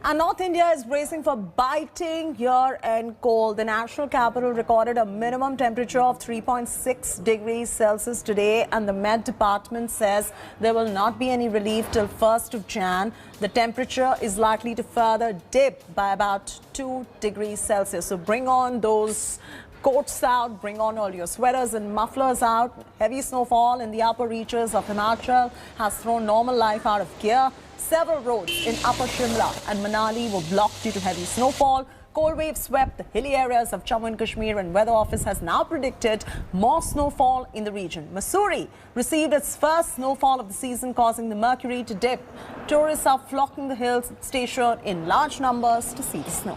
And North India is bracing for biting year-end cold. The national capital recorded a minimum temperature of 3.6 degrees Celsius today, and the Met Department says there will not be any relief till 1st of Jan. The temperature is likely to further dip by about 2 degrees Celsius. So bring on those coats out, bring on all your sweaters and mufflers out. Heavy snowfall in the upper reaches of Himachal has thrown normal life out of gear. Several roads in Upper Shimla and Manali were blocked due to heavy snowfall. Cold waves swept the hilly areas of Jammu and Kashmir, and Weather Office has now predicted more snowfall in the region. Mussoorie received its first snowfall of the season, causing the mercury to dip. Tourists are flocking the hill station in large numbers to see the snow.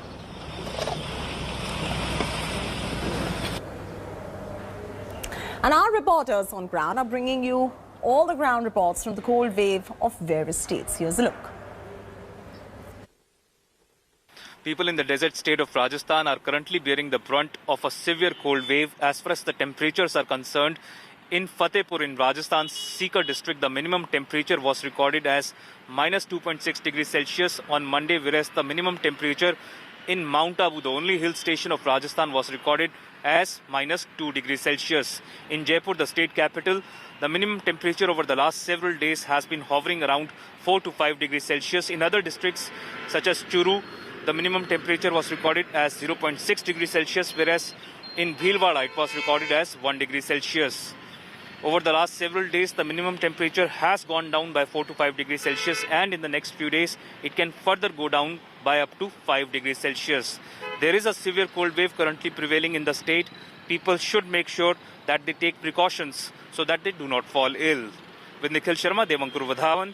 And our reporters on ground are bringing you all the ground reports from the cold wave of various states. Here's a look. People in the desert state of Rajasthan are currently bearing the brunt of a severe cold wave. As far as the temperatures are concerned, in Fatehpur in Rajasthan's Sikar district, the minimum temperature was recorded as minus 2.6 degrees Celsius on Monday, whereas the minimum temperature in Mount Abu, the only hill station of Rajasthan, was recorded as minus 2 degrees Celsius. In Jaipur, the state capital, the minimum temperature over the last several days has been hovering around 4 to 5 degrees Celsius. In other districts such as Churu, the minimum temperature was recorded as 0.6 degrees Celsius, whereas in Bhilwara it was recorded as 1 degree Celsius. Over the last several days, the minimum temperature has gone down by 4 to 5 degrees Celsius, and in the next few days, it can further go down by up to 5 degrees Celsius. There is a severe cold wave currently prevailing in the state. People should make sure that they take precautions so that they do not fall ill. With Nikhil Sharma, Devankur Vadhavan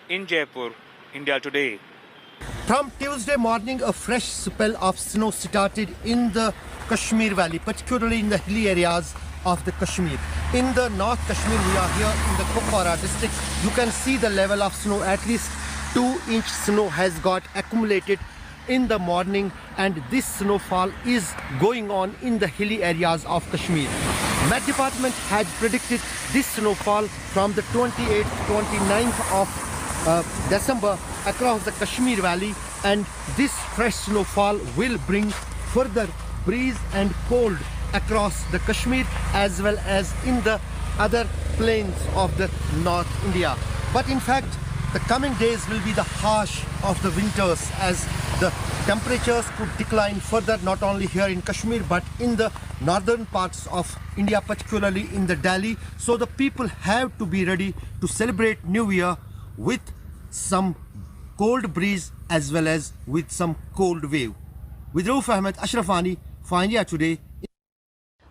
in Jaipur, India Today. From Tuesday morning, a fresh spell of snow started in the Kashmir Valley, particularly in the hilly areas of the Kashmir. In the North Kashmir, we are here in the Kupwara district. You can see the level of snow. At least 2-inch snow has got accumulated in the morning, and this snowfall is going on in the hilly areas of Kashmir. Met Department had predicted this snowfall from the 28th, 29th of December across the Kashmir Valley, and this fresh snowfall will bring further breeze and cold across the Kashmir as well as in the other plains of the North India. But in fact, the coming days will be the harsh of the winters, as the temperatures could decline further, not only here in Kashmir but in the northern parts of India, particularly in the Delhi. So the people have to be ready to celebrate New Year with some cold breeze as well as with some cold wave. With Rauf Ahmed, Ashraf Ani for India Today.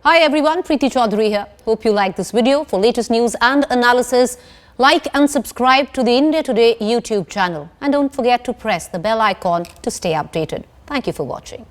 Hi everyone, Preeti Chaudhary here. Hope you like this video. For latest news and analysis, like and subscribe to the India Today YouTube channel. And don't forget to press the bell icon to stay updated. Thank you for watching.